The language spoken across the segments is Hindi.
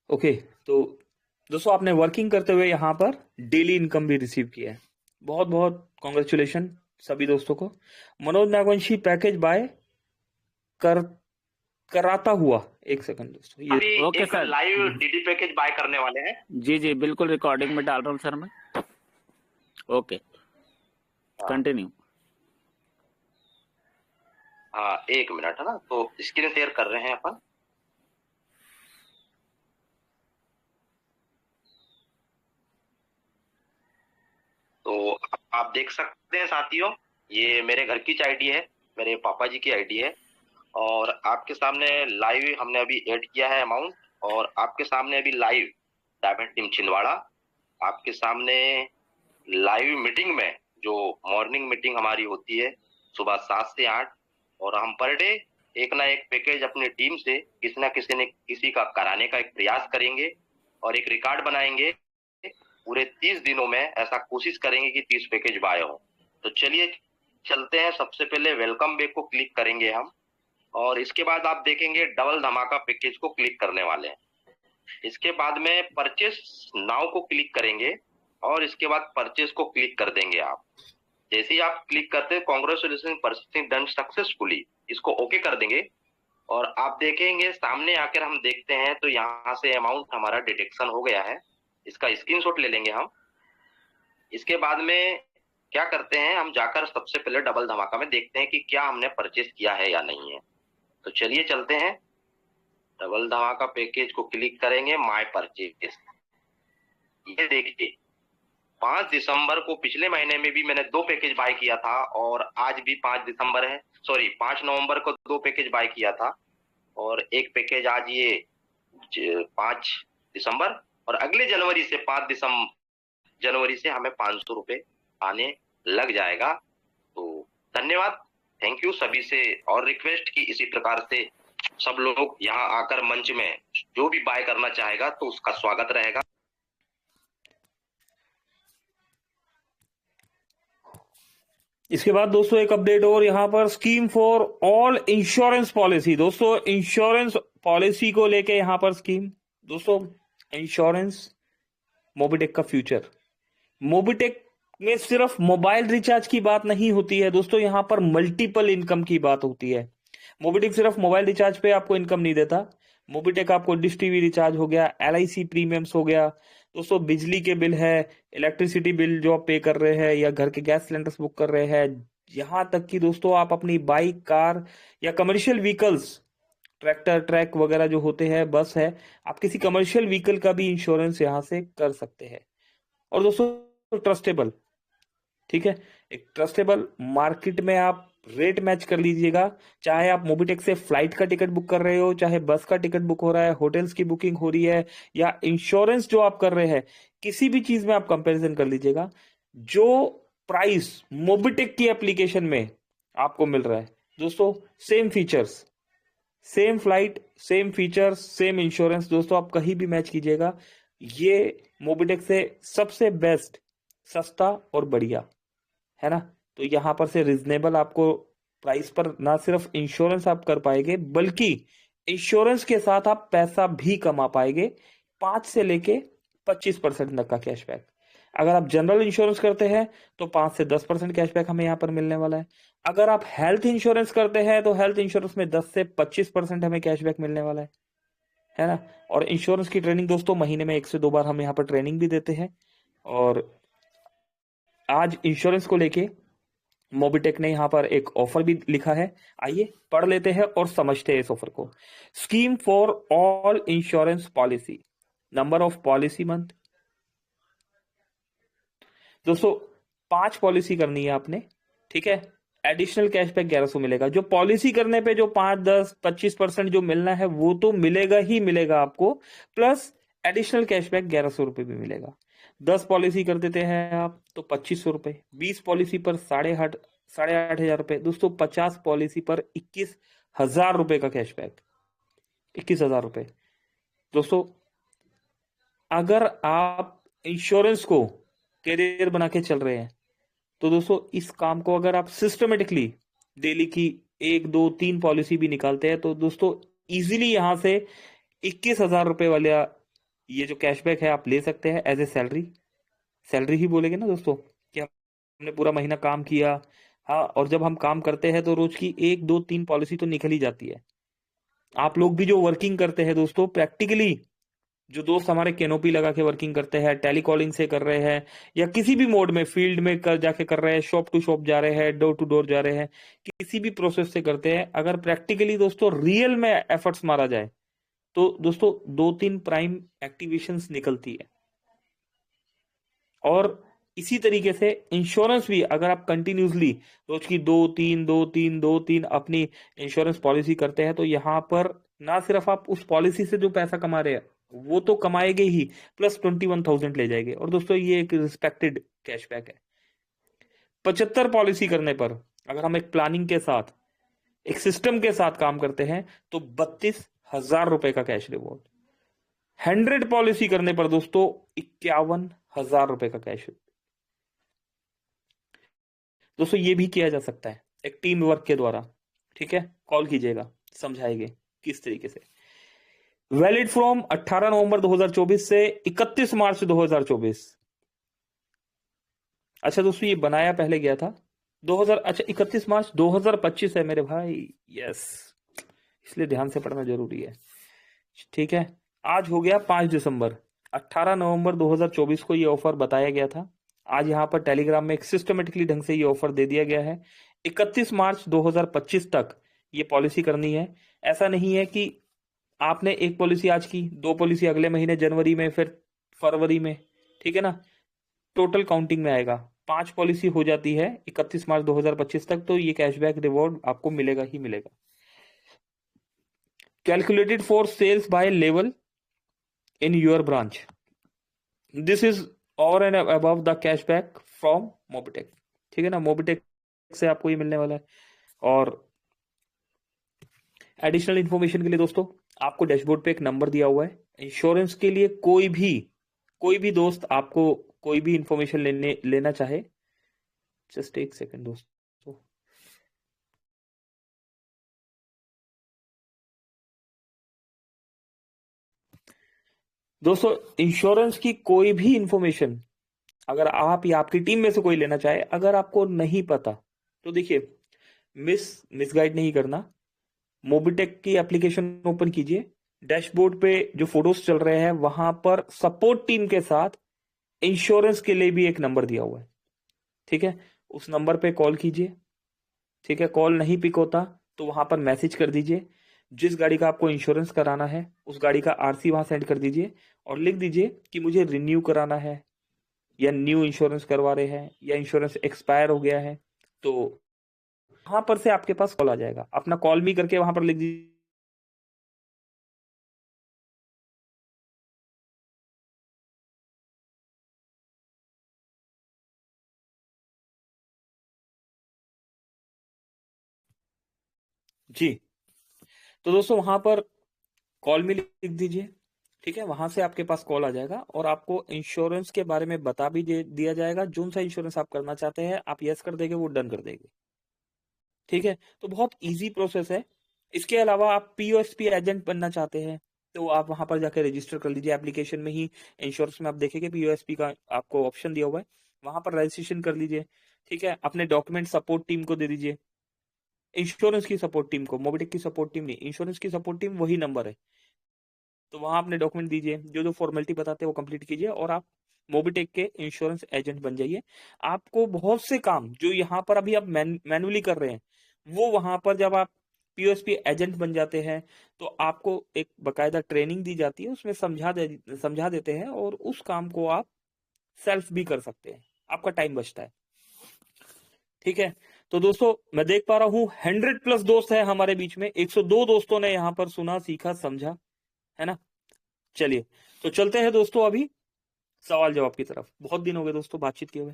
ओके। तो दोस्तों आपने वर्किंग करते हुए यहाँ पर डेली इनकम भी रिसीव किया है। बहुत बहुत कॉन्ग्रेचुलेशन सभी दोस्तों को। मनोज नागवंशी पैकेज बाय कर कराता हुआ, एक सेकंड दोस्तों, ये अभी ओके एक sir. Live DD package buy करने वाले हैं। जी जी बिल्कुल, रिकॉर्डिंग में डाल रहा हूँ सर मैं। ओके, हाँ कंटिन्यू। हाँ, एक मिनट है ना, तो स्क्रीन शेयर कर रहे हैं अपन। तो आप देख सकते हैं साथियों, ये मेरे घर की आईडी है, मेरे पापा जी की आईडी है। और आपके सामने लाइव हमने अभी ऐड किया है अमाउंट। और आपके सामने अभी लाइव डायमंड टीम छिंदवाड़ा, आपके सामने लाइव मीटिंग में, जो मॉर्निंग मीटिंग हमारी होती है सुबह 7 से 8, और हम पर डे एक ना एक पैकेज अपनी टीम से किसी ना किसी ने किसी का कराने का एक प्रयास करेंगे और एक रिकॉर्ड बनाएंगे। पूरे 30 दिनों में ऐसा कोशिश करेंगे कि 30 पैकेज बाय हो। तो चलिए चलते हैं। सबसे पहले वेलकम बैक को क्लिक करेंगे हम, और इसके बाद आप देखेंगे डबल धमाका पैकेज को क्लिक करने वाले हैं। इसके बाद में परचेस नाउ को क्लिक करेंगे, और इसके बाद परचेस को क्लिक कर देंगे आप। जैसे ही आप क्लिक करते हैं, कांग्रेचुलेशन परचेसिंग डन सक्सेसफुली, इसको ओके कर देंगे। और आप देखेंगे सामने आकर हम देखते हैं तो यहाँ से अमाउंट हमारा डिटेक्शन हो गया है। इसका स्क्रीनशॉट ले लेंगे हम। इसके बाद में क्या करते हैं, हम जाकर सबसे पहले डबल धमाका में देखते हैं कि क्या हमने परचेस किया है या नहीं है। तो चलिए चलते हैं। डबल धमाका पैकेज को क्लिक करेंगे, माय परचेज। ये देखिए 5 दिसंबर को, पिछले महीने में भी मैंने 2 पैकेज बाय किया था, और आज भी 5 दिसंबर है, सॉरी 5 नवंबर को 2 पैकेज बाय किया था, और एक पैकेज आज ये 5 दिसंबर, और अगले जनवरी से 5 दिसंबर जनवरी से हमें 500 रुपए आने लग जाएगा। तो धन्यवाद, थैंक यू सभी से। और रिक्वेस्ट की इसी प्रकार से सब लोग यहाँ आकर मंच में जो भी बाय करना चाहेगा तो उसका स्वागत रहेगा। इसके बाद दोस्तों एक अपडेट और यहाँ पर, scheme for all insurance policy. दोस्तों इंश्योरेंस पॉलिसी को लेके यहाँ पर स्कीम। दोस्तों इंश्योरेंस मोबिटेक का फ्यूचर। मोबिटेक में सिर्फ मोबाइल रिचार्ज की बात नहीं होती है दोस्तों, यहाँ पर मल्टीपल इनकम की बात होती है। मोबिटेक सिर्फ मोबाइल रिचार्ज पे आपको इनकम नहीं देता। मोबिटेक आपको डिश टीवी रिचार्ज हो गया, LIC प्रीमियम्स हो गया दोस्तों, बिजली के बिल है, इलेक्ट्रिसिटी बिल जो आप पे कर रहे हैं, या घर के गैस सिलेंडर्स बुक कर रहे हैं, यहां तक कि दोस्तों आप अपनी बाइक, कार या कमर्शियल व्हीकल्स, ट्रैक्टर, ट्रक वगैरह जो होते हैं, बस है, आप किसी कमर्शियल व्हीकल का भी इंश्योरेंस यहां से कर सकते हैं। और दोस्तों ट्रस्टेबल, ठीक है, एक ट्रस्टेबल मार्केट में आप रेट मैच कर लीजिएगा। चाहे आप मोबिटेक से फ्लाइट का टिकट बुक कर रहे हो, चाहे बस का टिकट बुक हो रहा है, होटल्स की बुकिंग हो रही है, या इंश्योरेंस जो आप कर रहे हैं, किसी भी चीज में आप कंपैरिजन कर लीजिएगा। जो प्राइस मोबिटेक की एप्लीकेशन में आपको मिल रहा है दोस्तों, same features, same flight, same features, same insurance, दोस्तों आप कहीं भी मैच कीजिएगा, ये मोबिटेक से सबसे बेस्ट, सस्ता और बढ़िया है ना। तो यहां पर से रिजनेबल आपको प्राइस पर ना सिर्फ इंश्योरेंस आप कर पाएंगे, बल्कि इंश्योरेंस के साथ आप पैसा भी कमा पाएंगे। 5 से लेके 25% तक का कैशबैक। अगर आप जनरल इंश्योरेंस करते हैं तो 5 से 10% कैशबैक हमें यहाँ पर मिलने वाला है। अगर आप हेल्थ इंश्योरेंस करते हैं तो हेल्थ इंश्योरेंस में 10 से 25% हमें कैशबैक मिलने वाला है ना। और इंश्योरेंस की ट्रेनिंग दोस्तों महीने में 1 से 2 बार हम यहाँ पर ट्रेनिंग भी देते हैं। और आज इंश्योरेंस को लेके मोबिटेक ने यहां पर एक ऑफर भी लिखा है, आइए पढ़ लेते हैं और समझते हैं इस ऑफर को। Scheme for all insurance policy, number of policy month. दोस्तों 5 पॉलिसी करनी है आपने, ठीक है। एडिशनल कैशबैक 1100 मिलेगा। जो पॉलिसी करने पे जो 5, 10, 25% जो मिलना है वो तो मिलेगा ही मिलेगा आपको, प्लस एडिशनल कैशबैक 1100 रुपए भी मिलेगा। 10 पॉलिसी कर देते हैं आप तो 2500 रुपए, 20 पॉलिसी पर 8,500 रुपए दोस्तों, 50 पॉलिसी पर 21,000 रुपए का कैशबैक, 21,000 रुपए दोस्तों। अगर आप इंश्योरेंस को कैरियर बना के चल रहे हैं तो दोस्तों इस काम को अगर आप सिस्टमेटिकली डेली की 1, 2, 3 पॉलिसी भी निकालते हैं तो दोस्तों इजीली यहां से 21,000 रुपए वाला ये जो कैशबैक है आप ले सकते हैं एज ए सैलरी ही बोलेंगे ना दोस्तों, कि हमने पूरा महीना काम किया। हाँ, और जब हम काम करते हैं तो रोज की 1 2 3 पॉलिसी तो निकल ही जाती है। आप लोग भी जो वर्किंग करते हैं दोस्तों, प्रैक्टिकली जो दोस्त हमारे कैनोपी लगा के वर्किंग करते हैं, टेलीकॉलिंग से कर रहे हैं, या किसी भी मोड में फील्ड में कर जाके कर रहे हैं, शॉप टू शॉप जा रहे हैं, डोर टू डोर जा रहे हैं, किसी भी प्रोसेस से करते हैं, अगर प्रैक्टिकली दोस्तों रियल में एफर्ट्स मारा जाए तो दोस्तों 2 3 प्राइम एक्टिवेशंस निकलती है। और इसी तरीके से इंश्योरेंस भी अगर आप कंटिन्यूसली रोज की 2 3 अपनी इंश्योरेंस पॉलिसी करते हैं, तो यहाँ पर ना सिर्फ आप उस पॉलिसी से जो पैसा कमा रहे हैं वो तो कमाएंगे ही, प्लस 21,000 ले जाएंगे। और दोस्तों ये एक रिस्पेक्टेड कैशबैक है। 75 पॉलिसी करने पर अगर हम एक प्लानिंग के साथ, एक सिस्टम के साथ काम करते हैं तो 32,000 रुपए का कैश रिवॉर्ड। 100 पॉलिसी करने पर दोस्तों 51,000 रुपए का कैश। दोस्तों ये भी किया जा सकता है एक टीम वर्क के द्वारा, ठीक है, कॉल कीजिएगा, समझाएंगे किस तरीके से। वैलिड फ्रॉम 18 नवंबर 2024 से 31 मार्च 2024। अच्छा दोस्तों, ये बनाया पहले गया था 2000, अच्छा 31 मार्च 2025 है मेरे भाई, यस, इसलिए ध्यान से पढ़ना जरूरी है। ठीक है, आज हो गया 5 दिसंबर। 18 नवंबर 2024 को ये ऑफर बताया गया था। आज यहाँ पर टेलीग्राम में एक सिस्टमेटिकली ढंग से ये ऑफर दे दिया गया है। 31 मार्च 2025 तक ये पॉलिसी करनी है। ऐसा नहीं है कि आपने एक पॉलिसी आज की, 2 पॉलिसी अगले महीने जनवरी में, फिर फरवरी में, ठीक है ना, टोटल काउंटिंग में आएगा। 5 पॉलिसी हो जाती है 31 मार्च 2025 तक, तो ये कैशबैक रिवॉर्ड आपको मिलेगा ही मिलेगा। Calculated for sales by level in your branch. This is over and above the cashback from Mobitech। ठीक है ना, Mobitech से आपको ये मिलने वाला है। और एडिशनल इंफॉर्मेशन के लिए दोस्तों आपको डैशबोर्ड पे एक नंबर दिया हुआ है। इंश्योरेंस के लिए कोई भी दोस्त आपको कोई भी इंफॉर्मेशन लेना चाहे, जस्ट एक सेकंड दोस्तों। दोस्तों इंश्योरेंस की कोई भी इंफॉर्मेशन अगर आप या आपकी टीम में से कोई लेना चाहे, अगर आपको नहीं पता तो देखिए, मिसगाइड नहीं करना। मोबिटेक की एप्लीकेशन ओपन कीजिए, डैशबोर्ड पे जो फोटोज चल रहे हैं वहां पर सपोर्ट टीम के साथ इंश्योरेंस के लिए भी एक नंबर दिया हुआ है। ठीक है, उस नंबर पे कॉल कीजिए। ठीक है, कॉल नहीं पिक होता तो वहां पर मैसेज कर दीजिए। जिस गाड़ी का आपको इंश्योरेंस कराना है उस गाड़ी का आरसी वहां सेंड कर दीजिए और लिख दीजिए कि मुझे रिन्यू कराना है, या न्यू इंश्योरेंस करवा रहे हैं, या इंश्योरेंस एक्सपायर हो गया है। तो वहां पर से आपके पास कॉल आ जाएगा। अपना कॉल भी करके वहां पर लिख दीजिए जी। तो दोस्तों वहां पर कॉल में लिख दीजिए। ठीक है, वहां से आपके पास कॉल आ जाएगा और आपको इंश्योरेंस के बारे में बता भी दिया जाएगा। जो सा इंश्योरेंस आप करना चाहते हैं आप यस कर देंगे, वो डन कर देंगे। ठीक है, तो बहुत इजी प्रोसेस है। इसके अलावा आप पीओएसपी एजेंट बनना चाहते हैं तो आप वहां पर जाकर रजिस्टर कर लीजिए। एप्लीकेशन में ही इंश्योरेंस में आप देखेंगे पीओएसपी का आपको ऑप्शन दिया हुआ है, वहां पर रजिस्ट्रेशन कर लीजिए। ठीक है, अपने डॉक्यूमेंट सपोर्ट टीम को दे दीजिए। इंश्योरेंस की सपोर्ट टीम को, मोबिटेक की सपोर्ट टीम नहीं, इंश्योरेंस की सपोर्ट टीम वही नंबर है। तो वहां अपने डॉक्यूमेंट दीजिए, जो जो फॉर्मेलिटी बताते हैं वो कंप्लीट कीजिए और आप मोबिटेक के इंश्योरेंस एजेंट बन जाइए। आपको बहुत से काम जो यहाँ पर अभी आप मैनुअली कर रहे हैं, वो वहां पर जब आप पीओएसपी एजेंट बन जाते हैं तो आपको एक बकायदा ट्रेनिंग दी जाती है, उसमें समझा देते हैं और उस काम को आप सेल्फ भी कर सकते हैं, आपका टाइम बचता है। ठीक है, तो दोस्तों मैं देख पा रहा हूं 100+ दोस्त है हमारे बीच में। 102 दोस्तों ने यहाँ पर सुना, सीखा, समझा, है ना। चलिए, तो चलते हैं दोस्तों अभी सवाल जवाब की तरफ। बहुत दिन हो गए दोस्तों बातचीत किए हुए,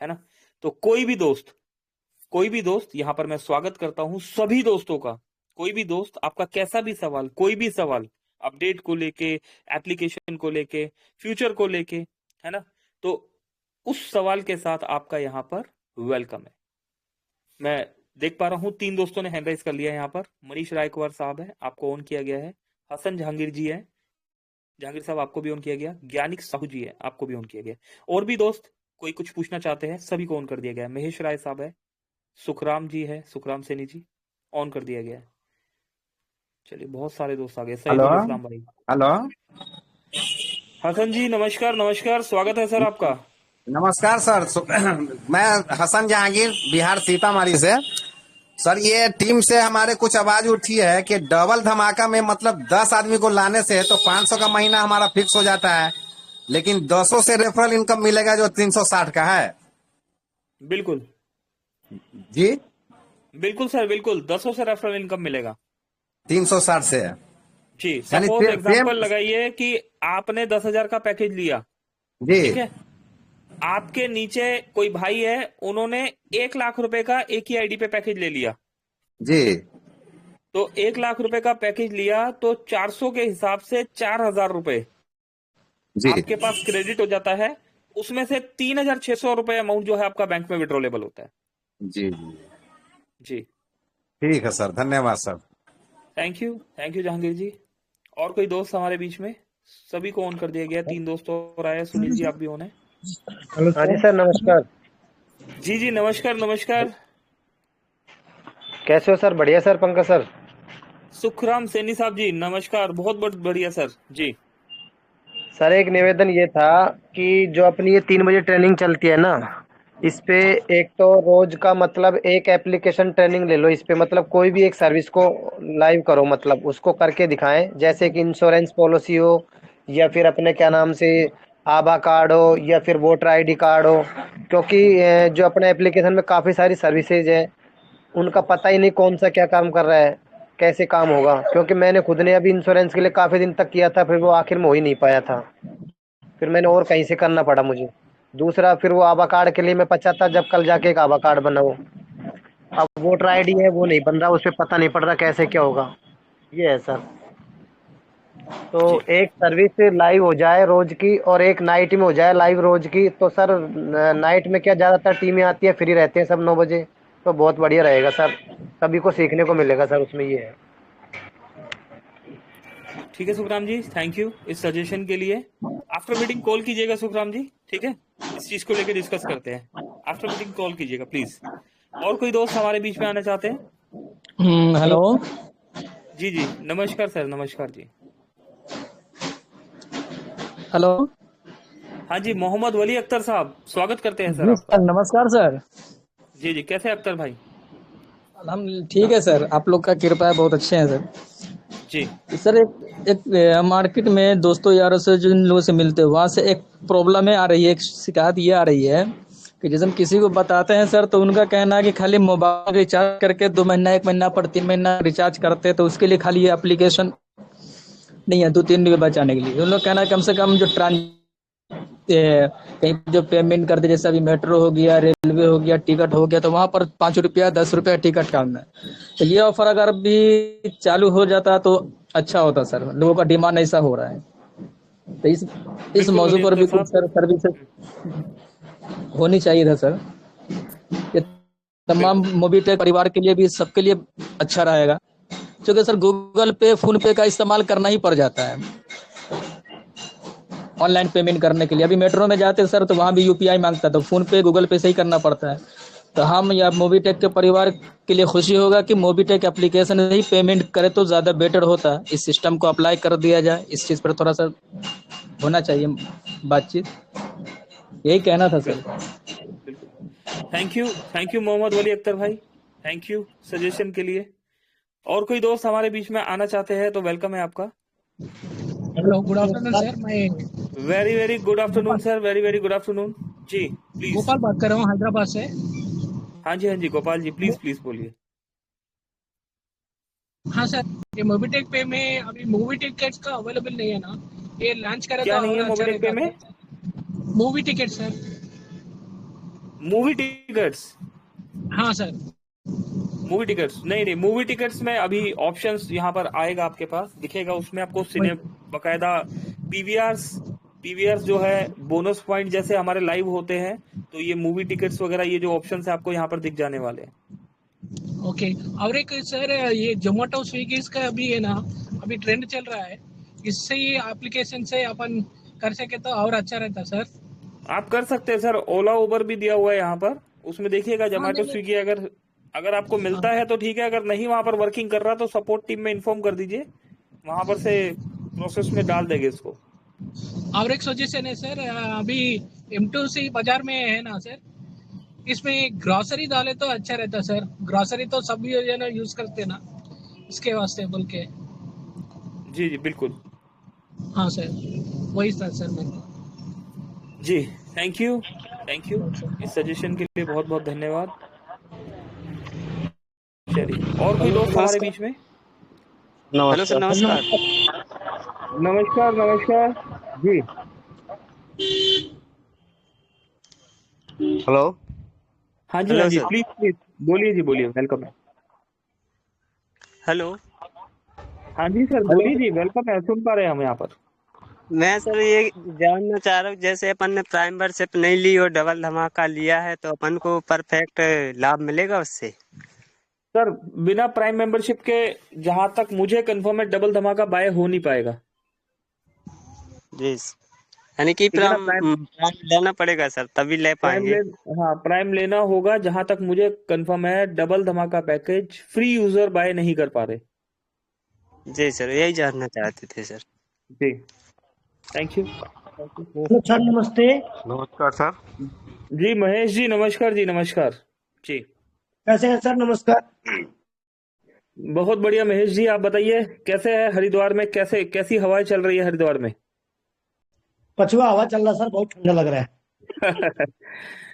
है ना। तो कोई भी दोस्त यहाँ पर मैं स्वागत करता हूं सभी दोस्तों का। कोई भी दोस्त आपका कैसा भी सवाल, कोई भी सवाल, अपडेट को लेके, एप्लीकेशन को लेके, फ्यूचर को लेके, है ना, तो उस सवाल के साथ आपका यहाँ पर वेलकम है। मैं देख पा रहा हूं 3 दोस्तों ने हैंड राइज कर लिया है। यहाँ पर मनीष रायकुमार साहब है, आपको ऑन किया गया है। हसन जहांगीर जी है, जहांगीर साहब आपको भी ऑन किया गया, ज्ञानिक साहू जी है आपको भी ऑन किया गया। और भी दोस्त कोई कुछ पूछना चाहते हैं, सभी को ऑन कर दिया गया है। महेश राय साहब है, सुखराम जी है, सुखराम सैनी जी, ऑन कर दिया गया है। चलिए बहुत सारे दोस्त आ गए। हेलो सईदुल इस्लाम भाई, हेलो हसन जी नमस्कार, नमस्कार, स्वागत है सर आपका। नमस्कार सर। मैं हसन जहांगीर, बिहार सीतामढ़ी से। सर ये टीम से हमारे कुछ आवाज उठी है कि डबल धमाका में मतलब 10 आदमी को लाने से तो 500 का महीना हमारा फिक्स हो जाता है, लेकिन 200 से रेफरल इनकम मिलेगा जो 360 का है। बिल्कुल जी बिल्कुल सर, बिल्कुल 10 से रेफरल इनकम मिलेगा 360 से। जी। यानी सपोज एग्जांपल सेम। लगाइए कि आपने 10,000 का पैकेज लिया, जी ठीक है, आपके नीचे कोई भाई है, उन्होंने 1 लाख रुपए का एक ही आईडी पे पैकेज ले लिया। जी तो 1 लाख रुपए का पैकेज लिया तो 400 के हिसाब से 4,000 रुपए जी आपके पास क्रेडिट हो जाता है। उसमें से 3,600 रुपए अमाउंट जो है आपका बैंक में विड्रॉलेबल होता है। जी जी जी, ठीक है सर, धन्यवाद सर। थैंक यू जहांगीर जी। और कोई दोस्त हमारे बीच में? सभी को ऑन कर दिया गया, 3 दोस्त और आए। सुनील जी आप भी ऑन है। हेलो हाँ जी सर, नमस्कार। जी जी नमस्कार, नमस्कार। कैसे हो सर? बढ़िया सर, पंकज सर। सुखराम सैनी साहब जी नमस्कार, बहुत बहुत बढ़िया सर जी। सर एक निवेदन ये था कि जो अपनी ये 3 बजे ट्रेनिंग चलती है ना, इस पे एक तो रोज का मतलब एक एप्लीकेशन ट्रेनिंग ले लो। इस पे मतलब कोई भी एक सर्विस को लाइव करो, मतलब उसको करके दिखाएं, जैसे कि इंश्योरेंस पॉलिसी हो या फिर अपने क्या नाम से आभा कार्ड हो या फिर वोटर आईडी कार्ड हो। क्योंकि जो अपने एप्लीकेशन में काफ़ी सारी सर्विसेज है, उनका पता ही नहीं कौन सा क्या काम कर रहा है, कैसे काम होगा। क्योंकि मैंने खुद ने अभी इंश्योरेंस के लिए काफ़ी दिन तक किया था, फिर वो आखिर में हो ही नहीं पाया था, फिर मैंने और कहीं से करना पड़ा मुझे। दूसरा फिर वो आभा कार्ड के लिए मैं पछता जब कल जाके एक आभा कार्ड बनाऊं। अब वोटर आईडी है वो नहीं बन रहा, उस पर पता नहीं पड़ रहा कैसे क्या होगा। ये है सर। तो जी एक सर्विस लाइव हो जाए रोज की और एक नाइट में हो जाए लाइव रोज की, तो सर नाइट में क्या ज़्यादातर टीमें आती है, फ्री रहते हैं सब 9 बजे, तो बहुत बढ़िया रहेगा सर, सभी को सीखने को मिलेगा सर उसमें। ये है। ठीक है सुखराम जी, थैंक यू इस सजेशन के लिए। आफ्टर मीटिंग कॉल कीजिएगा सुखराम जी, ठीक है, इस चीज को लेकर डिस्कस करते हैं। आफ्टर मीटिंग कॉल कीजिएगा प्लीज। और कोई दोस्त हमारे बीच में आना चाहते हैं? हेलो। जी जी नमस्कार सर, नमस्कार जी। हेलो। हाँ जी, मोहम्मद वली अख्तर साहब, स्वागत करते हैं सर जी आपका। सर, नमस्कार सर। जी जी, कैसे हैं अख्तर भाई? हम ठीक है सर, आप लोग का कृपा है, बहुत अच्छे हैं सर। जी सर एक मार्केट में दोस्तों यारों से जिन लोगों से मिलते हैं, वहाँ से एक प्रॉब्लम आ रही है, एक शिकायत ये आ रही है कि जैसे हम किसी को बताते हैं सर, तो उनका कहना है कि खाली मोबाइल रिचार्ज करके 2 महीना 1 महीना पर 3 महीना रिचार्ज करते हैं, तो उसके लिए खाली ये एप्लीकेशन नहीं है 2-3 दिन बचाने के लिए। उन लोग कहना है कम से कम जो कहीं जो पेमेंट करते, जैसे अभी मेट्रो हो गया, रेलवे हो गया, टिकट हो गया, तो वहाँ पर 5 रुपया 10 रुपया टिकट काम है। तो ये ऑफर अगर भी चालू हो जाता तो अच्छा होता सर, लोगों का डिमांड ऐसा हो रहा है। तो इस बिल्कुल मौजू वली पर अख्तर भी कुछ साहब, सर सर्विसेज होनी चाहिए था सर। ये तमाम बिल्कुल मोबीटेक परिवार के लिए भी, सबके लिए अच्छा रहेगा, क्योंकि सर गूगल पे फोन पे का इस्तेमाल करना ही पड़ जाता है ऑनलाइन पेमेंट करने के लिए। अभी मेट्रो में जाते सर तो वहाँ भी यूपीआई मांगता है, तो फोन पे गूगल पे से ही करना पड़ता है। तो हम या मोबीटेक के परिवार के लिए खुशी होगा कि मोबीटेक एप्लीकेशन से ही पेमेंट करे तो ज़्यादा बेटर होता है। इस सिस्टम को अप्लाई कर दिया जाए, इस चीज़ पर थोड़ा सा होना चाहिए बातचीत, यही कहना था सर। बिल्कुल। थैंक यू मोहम्मद वली अख्तर भाई, थैंक यू सजेशन के लिए। और कोई दोस्त हमारे बीच में आना चाहते हैं तो वेलकम है आपका। Hello, good afternoon sir. मैं very very good afternoon Gopal sir, very very good afternoon ji, please. Gopal बात कर रहा हूँ हैदराबाद से। हाँ जी गोपाल जी, प्लीज प्लीज बोलिए। हाँ सर, ये मोबीटेक पे में अभी मूवी टिकट्स का अवेलेबल नहीं है ना, ये लॉन्च करे क्या तो नहीं और है अच्छा मोबिटेक पे रहता में? Sir. Movie ticket sir. Movie tickets? हाँ सर। मूवी टिकट्स नहीं, मूवी टिकट्स में अभी ऑप्शंस यहाँ पर आएगा, आपके पास दिखेगा, उसमें आपको सिने बकायदा पीवीआर जो है, बोनस पॉइंट जैसे हमारे लाइव होते हैं, तो ये मूवी टिकट्स वगैरह ये जो ऑप्शंस है आपको यहाँ पर दिख जाने वाले हैं। ओके। और एक सर, ये जोमेटो स्विगी का अभी है ना, अभी ट्रेंड चल रहा है, इससे ही एप्लीकेशन से अपन कर सके तो और अच्छा रहता सर। आप कर सकते हैं सर, ओला उबर भी दिया हुआ है यहाँ पर, उसमें देखिएगा हाँ जोमेटो नहीं स्विगी, अगर अगर आपको मिलता है तो ठीक है, अगर नहीं वहां पर वर्किंग कर रहा तो सपोर्ट टीम में इन्फॉर्म कर दीजिए, वहां पर से प्रोसेस में डाल देंगे इसको। और एक सजेशन है सर, अभी M2C बाजार में है ना सर, इसमें ग्रोसरी डाले तो अच्छा रहता सर। ग्रोसरी तो सभी जना यूज करते ना, इसके वास्ते बोल के। जी जी बिल्कुल। हाँ सर, वही सर मैं। जी थैंक यू, थैंक यू, इस सजेशन के लिए बहुत बहुत धन्यवाद। चलिए, और कोई दोस्त हमारे बीच में? हेलो सर, नमस्कार। नमस्कार नमस्कार जी। हेलो। हाँ जी हाँ हेलो जी, सर। प्लीज प्लीज बोलिए जी, बोलिए, वेलकम है। हेलो। हाँ जी सर हेलो। बोलिए जी, वेलकम है, सुन पा रहे हैं हम यहाँ पर। मैं सर ये जानना चाह रहा हूँ, जैसे अपन ने प्राइम मेंबरशिप नहीं ली और डबल धमाका लिया है तो अपन को परफेक्ट लाभ मिलेगा उससे? सर बिना प्राइम मेंबरशिप के जहां तक मुझे कंफर्म है डबल धमाका बाय हो नहीं पाएगा। जी। यानी कि ठीक है ना, प्राइम प्राइम लेना पड़ेगा सर, तभी ले प्राइम पाएंगे। ले हाँ प्राइम लेना होगा, जहां तक मुझे कंफर्म है डबल धमाका पैकेज फ्री यूजर बाय नहीं कर पा रहे। जी सर, यही जानना चाहते थे सर। जी थैंक यू। हेलो सर, नमस्ते। नमस्कार सर। जी महेश जी नमस्कार, जी नमस्कार जी। कैसे हैं सर? नमस्कार। बहुत बढ़िया महेश जी, आप बताइए कैसे है हरिद्वार में, कैसे कैसी हवाएं चल रही है हरिद्वार में? पछुआ हवा चल रहा सर, बहुत ठंडा लग रहा है।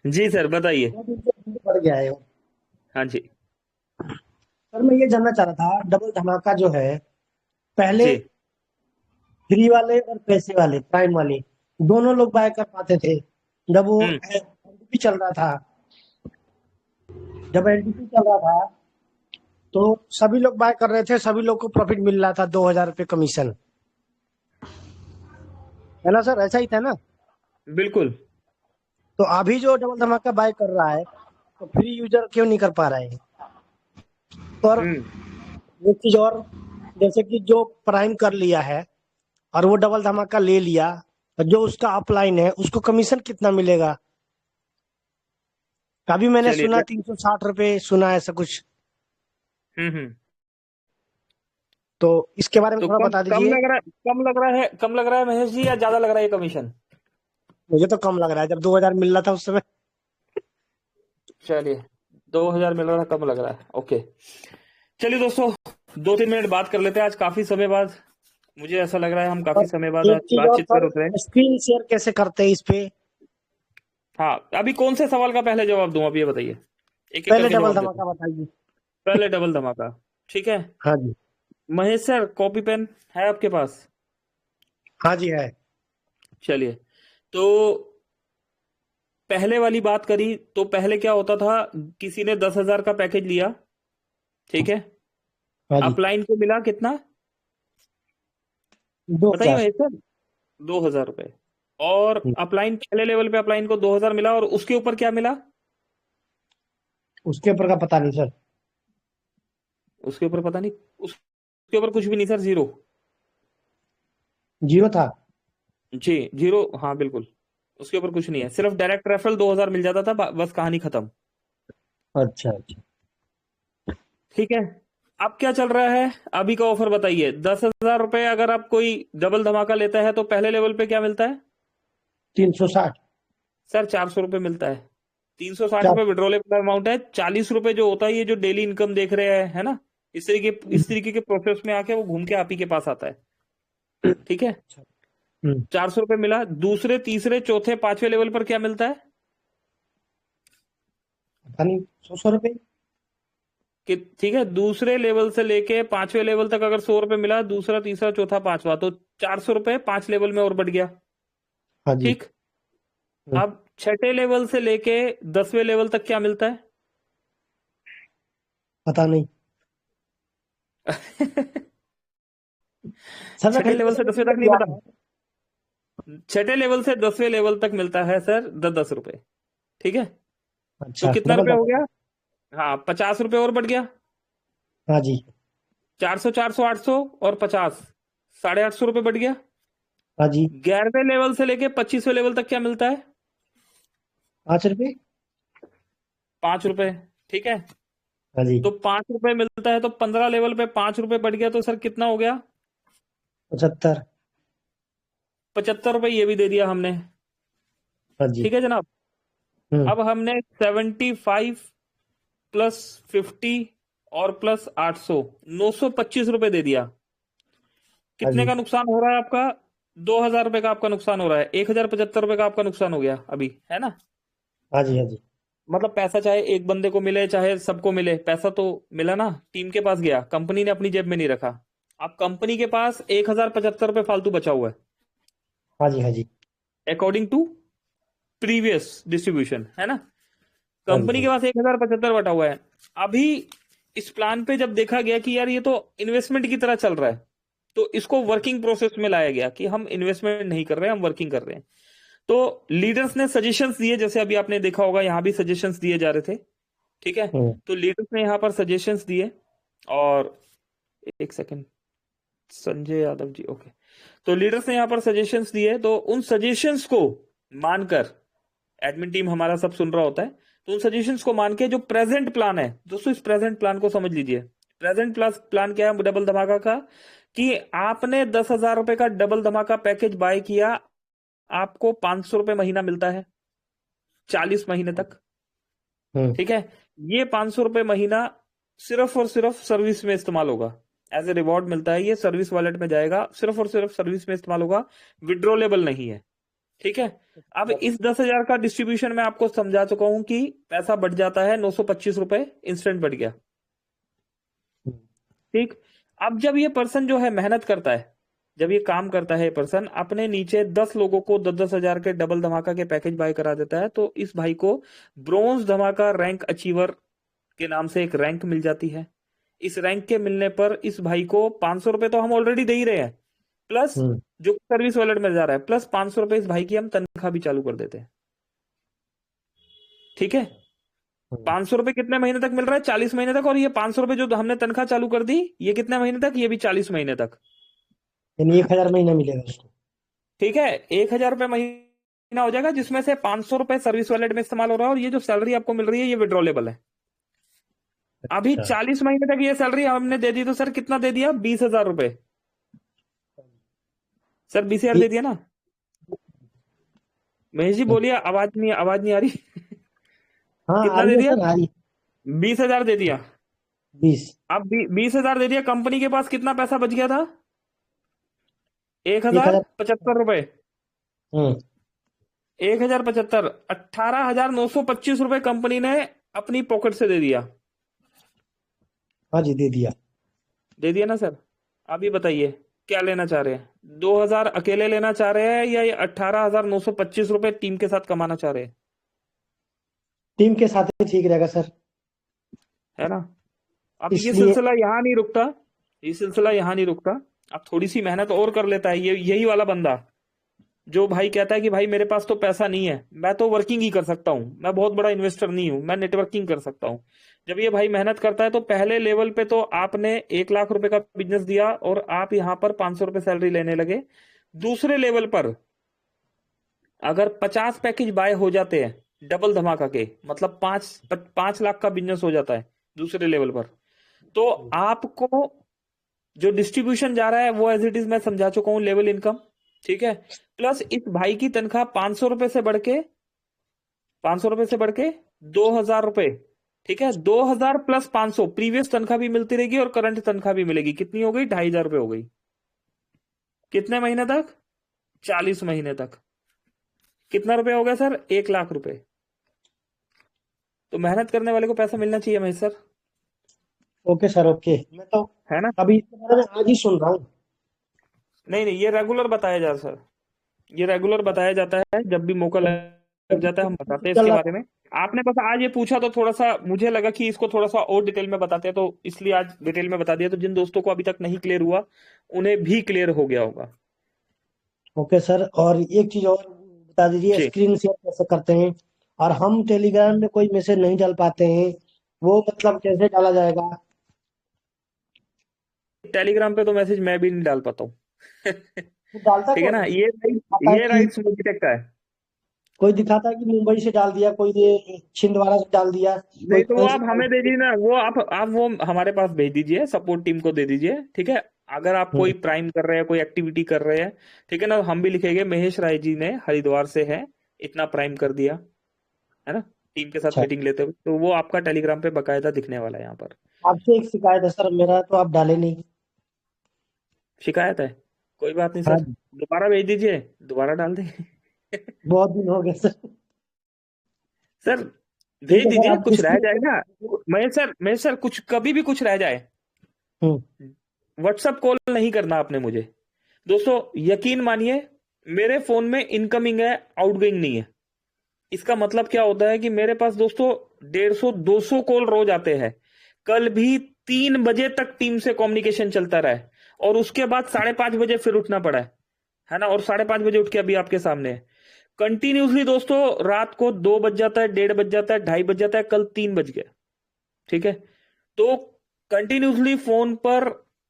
जी सर बताइए। 2 दिन से ठंड बढ़ गया है। हाँ जी सर मैं ये जानना चाह रहा था, डबल धमाका जो है, पहले जी। फ्री वाले और पैसे वाले प्राइम वाले दोनों लोग बाय कर पाते थे। जब वो हम्म एलडीपी चल रहा था, जब एलडीपी चल रहा था तो सभी लोग बाय कर रहे थे, सभी लोग को प्रॉफिट मिल रहा था, 2000 रुपये कमीशन, है ना सर? ऐसा ही था ना? बिल्कुल। तो अभी जो डबल धमाका बाय कर रहा है तो फ्री यूजर क्यों नहीं कर पा रहा है? और एक चीज और, जैसे कि जो प्राइम कर लिया है और वो डबल धमाका ले लिया, और जो उसका अपलाइन है उसको कमीशन कितना मिलेगा? अभी मैंने चलिए सुना 360 रुपये, सुना ऐसा कुछ। हम्म। तो इसके बारे में तो थोड़ा कम बता कम दीजिए। लग रहा है, कम लग रहा है, कम लग रहा है महेश जी, या ज्यादा लग रहा है ये कमीशन? मुझे तो कम लग रहा है, जब 2000 मिल रहा था उस समय। चलिए 2000 मिल रहा है, कम लग रहा है, ओके। चलिए दोस्तों, 2-3 मिनट बात कर लेते हैं आज, काफी समय बाद, मुझे ऐसा लग रहा है हम काफी और समय बाद एक आज चीज और बातचीत कर सर, उतरे हैं। स्क्रीन शेयर कैसे करते हैं इस पे? हाँ, अभी कौन से सवाल का पहले जवाब दूं, आप ये बताइए, एक एक पहले करके डबल जवाब देते हैं। धमाका बताइए। पहले डबल धमाका, ठीक है। हाँ जी। महेश सर कॉपी पेन है आपके पास? हाँ जी है। चलिए, तो पहले वाली बात करी तो पहले क्या होता था, किसी ने 10,000 का पैकेज लिया, ठीक है, हाँ जी। अपलाइन को मिला कितना, बताइए 2000। महेश सर? 2,000 रुपए। और अपलाइन पहले लेवल पे अपलाइन को 2,000 मिला, और उसके ऊपर क्या मिला? उसके ऊपर का पता नहीं सर। उसके ऊपर पता नहीं, उसके ऊपर कुछ भी नहीं सर, जीरो। जीरो था। जी जीरो, हाँ बिल्कुल, उसके ऊपर कुछ नहीं है, सिर्फ डायरेक्ट रेफरल 2,000 मिल जाता था, बस कहानी खत्म। अच्छा अच्छा। ठीक है, अब क्या चल रहा है, अभी का ऑफर बताइए। 10,000 रुपए अगर आप कोई डबल धमाका लेता है तो पहले लेवल पे क्या मिलता है 360। सर? 400 रुपए मिलता है। 360 क्या? रुपए विड्रॉलेबल अमाउंट है। 40 रुपए जो होता है, ये जो डेली इनकम देख रहे हैं, है ना, इस तरीके के प्रोसेस में आके वो घूम के आप ही के पास आता है, ठीक है। 400 रुपए मिला, दूसरे तीसरे चौथे पांचवें लेवल पर क्या मिलता है? पता नहीं, 100 रुपये। कि ठीक है, दूसरे लेवल से लेके पांचवें लेवल तक अगर 100 रुपए मिला, दूसरा तीसरा चौथा पांचवा, तो 400 रुपए 5 लेवल में और बढ़ गया, हाँ जी। ठीक। अब छठे लेवल से लेके 10वें लेवल तक क्या मिलता है? पता नहीं सर, मैं छठे लेवल से 10वें तक नहीं गया पता? छठे लेवल से 10वें लेवल तक मिलता है सर 10-10 रुपए, ठीक है। अच्छा, तो कितना डबल रुपए हो डबल। गया? हाँ 50 रुपए और बढ़ गया। हाँ जी। 400 400 800 और 50, ₹850 बढ़ गया। हाँ जी। 11वें लेवल से लेके 25वें लेवल तक क्या मिलता है? 5 रुपए। ₹5। ठीक है, हाँ जी। तो ₹5 मिलता है, तो 15 लेवल पे ₹5 बढ़ गया, तो सर कितना हो गया? 75। ₹75 ये भी दे दिया हमने। हाँ जी। ठीक है जनाब। अब हमने 75 प्लस 50 और प्लस 800, ₹925 दे दिया। हाँ कितने जी। का नुकसान हो रहा है आपका? ₹2000 का आपका नुकसान हो रहा है। ₹1075 का आपका नुकसान हो गया अभी, है ना? हाँ जी। हाँ जी। मतलब पैसा चाहे एक बंदे को मिले चाहे सबको मिले, पैसा तो मिला ना, टीम के पास गया, कंपनी ने अपनी जेब में नहीं रखा। अब कंपनी के पास ₹1075 फालतू बचा हुआ है, हाँ जी। हाँ जी। अकॉर्डिंग टू प्रीवियस डिस्ट्रीब्यूशन, है ना? हाँ जी। कंपनी के पास 1075 बटा हुआ है। अभी इस प्लान पे जब देखा गया कि यार ये तो इन्वेस्टमेंट की तरह चल रहा है, तो इसको वर्किंग प्रोसेस में लाया गया कि हम इन्वेस्टमेंट नहीं कर रहे हैं, हम वर्किंग कर रहे हैं। तो लीडर्स ने सजेशंस दिए, जैसे अभी आपने देखा होगा यहां भी सजेशंस दिए जा रहे थे। ठीक है, तो लीडर्स ने यहां पर सजेशंस दिए, और एक सेकंड, संजय यादव जी, ओके। तो लीडर्स ने यहां पर सजेशंस दिए, तो उन सजेशंस को मानकर, एडमिन टीम हमारा सब सुन रहा होता है, तो उन सजेशंस को मान के जो प्रेजेंट प्लान है दोस्तों, इस प्रेजेंट प्लान को समझ लीजिए। प्रेजेंट प्लान क्या है डबल धमाका का? कि आपने ₹10,000 का डबल धमाका पैकेज बाय किया, आपको ₹500 महीना मिलता है 40 महीने तक। ठीक है, ये ₹500 महीना सिर्फ और सिर्फ सर्विस में इस्तेमाल होगा, एज ए रिवॉर्ड मिलता है, ये सर्विस वॉलेट में जाएगा, सिर्फ और सिर्फ सर्विस में इस्तेमाल होगा, विड्रॉलेबल नहीं है। ठीक है, अब इस 10,000 का डिस्ट्रीब्यूशन में आपको समझा चुका हूं कि पैसा बढ़ जाता है, ₹925 इंस्टेंट बढ़ गया। ठीक, अब जब ये पर्सन जो है मेहनत करता है, जब ये काम करता है, पर्सन अपने नीचे 10 लोगों को 10,000 के डबल धमाका के पैकेज बाय करा देता है, तो इस भाई को ब्रोंज धमाका रैंक अचीवर के नाम से एक रैंक मिल जाती है। इस रैंक के मिलने पर इस भाई को ₹500 तो हम ऑलरेडी दे ही रहे हैं, प्लस जो सर्विस वॉलेट में जा रहा है, प्लस ₹500 इस भाई की हम तनख्वाह भी चालू कर देते हैं। ठीक है, ₹500 कितने महीने तक मिल रहा है? 40 महीने तक। और ये ₹500 जो हमने तनख्वाह चालू कर दी, ये कितने महीने तक? ये भी 40 महीने तक। यानी 1000 महीना मिलेगा उसको। ठीक है, ₹1000 महीना हो जाएगा, जिसमें से ₹500 सर्विस वॉलेट में इस्तेमाल हो रहा है, और ये जो सैलरी आपको मिल रही है ये विड्रॉलेबल है। अभी 40 महीने तक ये सैलरी हमने दे दी, तो सर कितना दे दिया? ₹20,000। सर 20,000 दे दिया ना? महेश जी बोलिए, आवाज नहीं आ रही। हाँ, कितना आ रही दे है दिया? सर, आ रही। 20,000 दे दिया। 20। अब 20,000 दे दिया, कंपनी के पास कितना पैसा बच गया था? 1000। ₹1,075। 1075, ₹18,925 कंपनी ने अपनी पॉकेट से दे दिया। हाँ जी, दे दिया। दे दिया ना सर? आप ये बताइए क्या लेना चाह रहे हैं? 2,000 अकेले लेना चाह रहे हैं, या ये ₹18,925 टीम के साथ कमाना चाह रहे हैं? टीम के साथ ही ठीक रहेगा सर। है ना? अब ये इसलिए सिलसिला यहाँ नहीं रुकता, ये सिलसिला यहाँ नहीं रुकता। अब थोड़ी सी मेहनत और कर लेता है ये यही वाला बंदा, जो भाई कहता है कि भाई मेरे पास तो पैसा नहीं है, मैं तो वर्किंग ही कर सकता हूँ, मैं बहुत बड़ा इन्वेस्टर नहीं हूं, मैं नेटवर्किंग कर सकता हूँ। जब ये भाई मेहनत करता है, तो पहले लेवल पे तो आपने ₹1,00,000 का बिजनेस दिया, और आप यहाँ पर ₹500 सैलरी लेने लगे। दूसरे लेवल पर अगर 50 पैकेज बाय हो जाते हैं डबल धमाका के, मतलब 5 लाख का बिजनेस हो जाता है दूसरे लेवल पर, तो आपको जो डिस्ट्रीब्यूशन जा रहा है वो एज इट इज मैं समझा चुका हूं, लेवल इनकम। ठीक है, प्लस इस भाई की तनख्वाह ₹500 से बढ़ के ₹2,000। ठीक है, 2,000 प्लस 500 प्रीवियस तनख्वाह भी मिलती रहेगी, और करंट तनख्वाह भी मिलेगी। कितनी हो गई? ₹2,500 हो गई। कितने महीने तक? 40 महीने तक। कितना रुपए हो गया सर? ₹1,00,000। तो मेहनत करने वाले को पैसा मिलना चाहिए Mahesh sir, okay sir, okay. मैं तो है ना? अभी इसके बारे में आज ही सुन रहा हूँ। नहीं, ये रेगुलर बताया जा सर, ये रेगुलर बताया जाता है, जब भी मौका लग जाता है हम बताते हैं इसके बारे में। आपने बस आज ये पूछा, तो थोड़ा सा मुझे लगा कि इसको थोड़ा सा और डिटेल में बताते हैं, तो इसलिए आज डिटेल में बता दिया। तो जिन दोस्तों को अभी तक नहीं क्लियर हुआ, उन्हें भी क्लियर हो गया होगा। ओके सर, और एक चीज और बता दीजिए, जी, स्क्रीन शेयर कैसे करते हैं? और हम टेलीग्राम में कोई मैसेज नहीं डाल पाते हैं, वो मतलब कैसे डाला जाएगा? टेलीग्राम पे तो मैसेज मैं भी नहीं डाल पाता हूँ, वो डालता ठीक है कौन ना, है? ये कि राइट्स मोबिटेक का है। कोई दिखाता है कि मुंबई से डाल दिया, कोई ये छिंदवाड़ा से डाल दिया, नहीं कोई तो वो कहीं से आप डाल हमें दे दिया। दीजिए ना, वो आप वो हमारे पास भेज दीजिए, सपोर्ट टीम को दे दीजिए, ठीक है। अगर आप कोई प्राइम कर रहे हैं, कोई एक्टिविटी कर रहे हैं, ठीक है ना, हम भी लिखेंगे महेश राय जी ने हरिद्वार से है, इतना प्राइम कर दिया, है ना, टीम के साथ अच्छा, मीटिंग लेते हुए, तो वो आपका टेलीग्राम पे बकायदा दिखने वाला है यहाँ पर। आपसे एक शिकायत है सर, मेरा तो आप डाले नहीं। शिकायत है, कोई बात नहीं हाँ सर, जी, दोबारा भेज दीजिए, दोबारा डाल देंगे। बहुत दिन हो गए सर। सर ठीक भेज है सर, दीजिए, आप कुछ रह स्क्रीन जाए ना। महेश सर कुछ कभी भी कुछ रह जाए, हम्म व्हाट्सअप कॉल नहीं करना आपने मुझे। दोस्तों यकीन मानिए, मेरे फोन में इनकमिंग है, आउटगोइंग नहीं है। इसका मतलब क्या होता है कि मेरे पास दोस्तों 150-200 कॉल रोज आते हैं। कल भी 3 बजे तक टीम से कम्युनिकेशन चलता रहा है, और उसके बाद 5:30 बजे फिर उठना पड़ा है ना, और 5:30 बजे उठ के अभी आपके सामने है। कंटिन्यूसली दोस्तों रात को 2 बज जाता है, 1:30 बज जाता है, 2:30 बज जाता है, कल 3 बज गए, ठीक है। तो कंटिन्यूसली फोन पर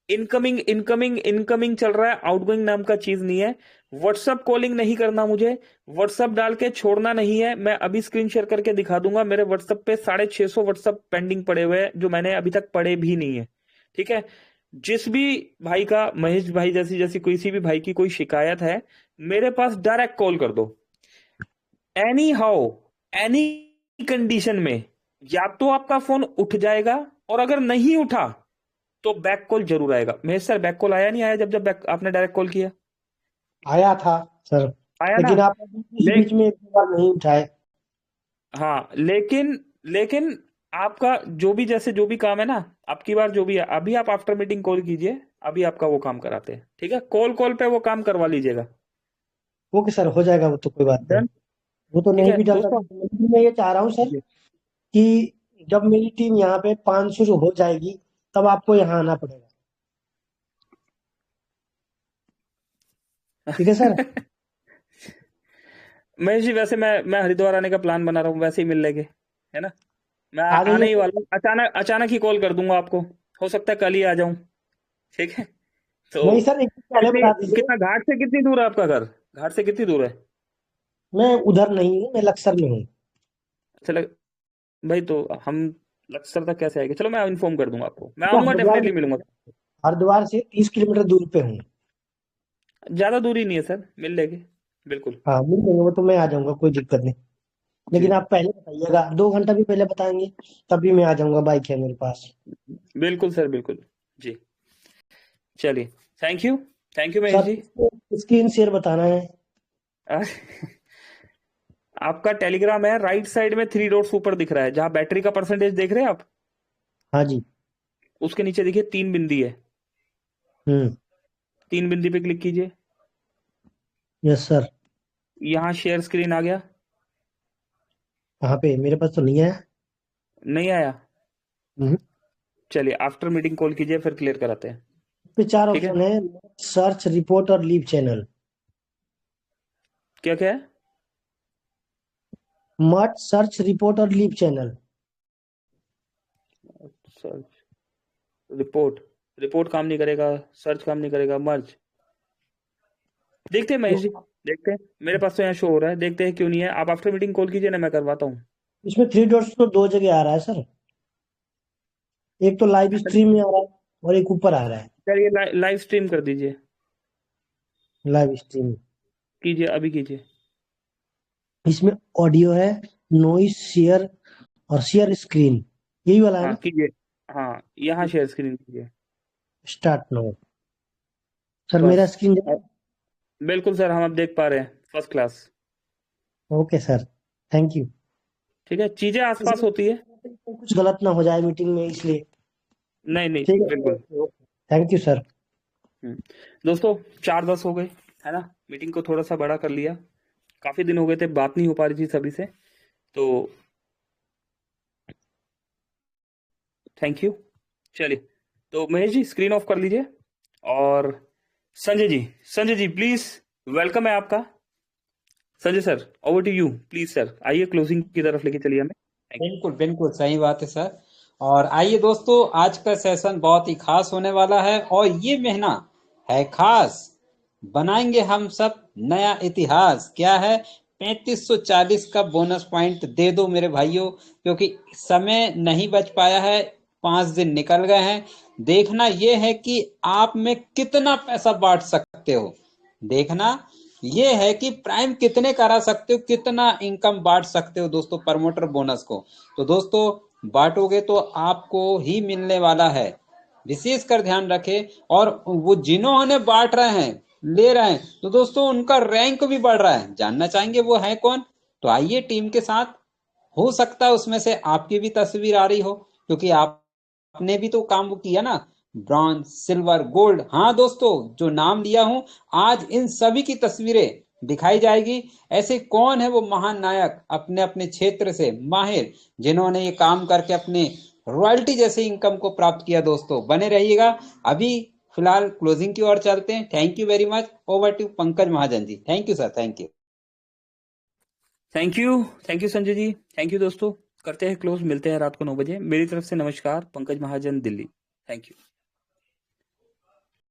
इनकमिंग इनकमिंग इनकमिंग चल रहा है, आउटगोइंग नाम का चीज नहीं है। व्हाट्सअप कॉलिंग नहीं करना मुझे, व्हाट्सअप डाल के छोड़ना नहीं है। मैं अभी स्क्रीन शेयर करके दिखा दूंगा, मेरे व्हाट्सअप पे 650 व्हाट्सअप पेंडिंग पड़े हुए हैं, जो मैंने अभी तक पढ़े भी नहीं है, ठीक है। जिस भी भाई का, महेश भाई जैसी जैसी किसी भी भाई की कोई शिकायत है, मेरे पास डायरेक्ट कॉल कर दो। एनी हाउ, एनी कंडीशन में, या तो आपका फोन उठ जाएगा, और अगर नहीं उठा तो बैक कॉल जरूर आएगा। महेश सर बैक कॉल आया नहीं आया, जब जब आपने डायरेक्ट कॉल किया? आया था सर, आया ना। लेकिन आप इस ले बीच में एक दो बार नहीं उठाए। हाँ, लेकिन लेकिन आपका जो भी, जैसे जो भी काम है ना, आपकी बार जो भी है, अभी आप आफ्टर मीटिंग कॉल कीजिए, अभी आपका वो काम कराते हैं, ठीक है। कॉल कॉल पे वो काम करवा लीजिएगा। ओके सर, हो जाएगा, वो तो कोई बात नहीं। डन। वो तो ठीक नहीं है भी डाल दोस्तों। सकते, लेकिन मैं ये चाह रहा हूँ सर जी। कि जब मेरी टीम यहाँ पे 500 हो जाएगी, तब आपको यहाँ आना पड़ेगा। ठीक है सर। महेश जी, वैसे मैं हरिद्वार आने का प्लान बना रहा हूँ, वैसे ही मिल लेंगे, है ना। मैं आ आने जाइए ही सर। वाला हूँ, अचानक अचानक ही कॉल कर दूंगा आपको, हो सकता है कल ही आ जाऊं, ठीक है। तो नहीं सर, एक दिन पहले कितनी बता दीजिए। कितना घाट से कितनी दूर है आपका घर? घाट से कितनी दूर है? मैं उधर नहीं हूँ, मैं लक्सर में हूँ। अच्छा भाई, तो हम लक्सर तक कैसे आएंगे? चलो मैं इन्फॉर्म कर दूंगा आपको, मैं मैं आऊंगा, डेफिनेटली मिलूंगा। हरिद्वार से 30 किलोमीटर दूर पे हूँ। ज्यादा दूरी नहीं है सर, मिल लेंगे, बिल्कुल। हाँ, मिल जाएंगे, वो तो मैं आ जाऊंगा, कोई दिक्कत नहीं। जी, लेकिन आप पहले बताइएगा, 2 घंटा भी पहले बताएंगे, तभी मैं आ जाऊंगा, बाइक है मेरे पास। बिल्कुल सर, बिल्कुल। जी, चलिए, thank you, thank you Mahesh sir, जी। स्क्रीन शेयर बताना है। आपका टेलीग्राम है, राइट साइड में 3 डॉट्स ऊपर दिख रहा है, जहां बैटरी का परसेंटेज देख रहे हैं आप, हाँ जी। उसके नीचे देखिए 3 बिंदी है, हम्म 3 बिंदी पे क्लिक कीजिए। Yes sir. यहाँ शेयर स्क्रीन आ गया। कहाँ पे? मेरे पास तो नहीं है। नहीं आया? हम्म चलिए आफ्टर मीटिंग कॉल कीजिए, फिर क्लियर कराते हैं, इस पे 4 ठीक है। ऑप्शन है: सर्च, रिपोर्ट और लीव चैनल। क्या क्या है? मट सर्च, रिपोर्ट और leave channel. Search, report, report काम नहीं करेगा, सर्च काम नहीं करेगा, मर्ज देखते हैं तो महेश जी, देखते हैं। मेरे पास तो यहाँ शो हो रहा है, देखते हैं क्यों नहीं है। आप आफ्टर मीटिंग कॉल कीजिए ना, मैं करवाता हूँ। इसमें 3 डॉट्स तो 2 जगह आ रहा है सर। एक तो लाइव स्ट्रीम में आ रहा है, और एक ऊपर आ रहा है चलिए लाइव स्ट्रीम कर दीजिए, लाइव स्ट्रीम। कीजिए, अभी कीजिए। इसमें ऑडियो है, नॉइस, शेयर और शेयर स्क्रीन, यही वाला है हाँ ना? कीजिए, हाँ यहाँ शेयर स्क्रीन कीजिए। Start now. सर, मेरा बस, स्क्रीन। बिल्कुल सर, हम अब देख पा रहे हैं, first class. Okay sir, thank you. ठीक है, चीजें आसपास होती है। कुछ गलत ना हो जाए मीटिंग में, इसलिए। नहीं नहीं, ठीक बिल्कुल। है, थैंक यू सर। दोस्तों 4:10 हो गए, है ना। मीटिंग को थोड़ा सा बड़ा कर लिया, काफी दिन हो गए थे, बात नहीं हो पा रही थी सभी से, तो थैंक यू। चलिए, तो महेश जी स्क्रीन ऑफ कर लीजिए, और संजय जी प्लीज, वेलकम है आपका। Sanjay sir, over to you please sir, आइए क्लोजिंग की तरफ लेके चलिए हमें। बिल्कुल बिल्कुल सही बात है सर। और आइए दोस्तों, आज का सेशन बहुत ही खास होने वाला है, और ये महीना है खास, बनाएंगे हम सब नया इतिहास। क्या है? 3540 का बोनस पॉइंट दे दो मेरे भाइयों, क्योंकि समय नहीं बच पाया है, 5 दिन निकल गए हैं। देखना ये है कि आप में कितना पैसा बांट सकते हो, देखना ये है कि प्राइम कितने करा सकते हो, कितना इनकम बांट सकते हो दोस्तों प्रमोटर बोनस को। तो दोस्तों बांटोगे तो आपको ही मिलने वाला है, विशेष कर ध्यान रखें। और वो जिन्होंने बांट रहे हैं, ले रहे हैं, तो दोस्तों उनका रैंक भी बढ़ रहा है। जानना चाहेंगे वो है कौन? तो आइए टीम के साथ, हो सकता है उसमें से आपकी भी तस्वीर आ रही हो, क्योंकि आपने भी तो काम वो किया ना, ब्रॉन्ज, सिल्वर, गोल्ड। हाँ दोस्तों, जो नाम लिया हूं आज इन सभी की तस्वीरें दिखाई जाएगी। ऐसे कौन है वो महान नायक अपने अपने क्षेत्र से माहिर, जिन्होंने ये काम करके अपने रॉयल्टी जैसे इनकम को प्राप्त किया। दोस्तों बने रहिएगा। अभी फिलहाल क्लोजिंग की ओर चलते हैं। Thank you very much. Over to Pankaj Mahajan ji. Thank you sir, thank you. Thank you Sanjay ji, thank you दोस्तों। करते हैं क्लोज, मिलते हैं रात को 9 बजे। मेरी तरफ से नमस्कार, पंकज महाजन, दिल्ली। Thank you.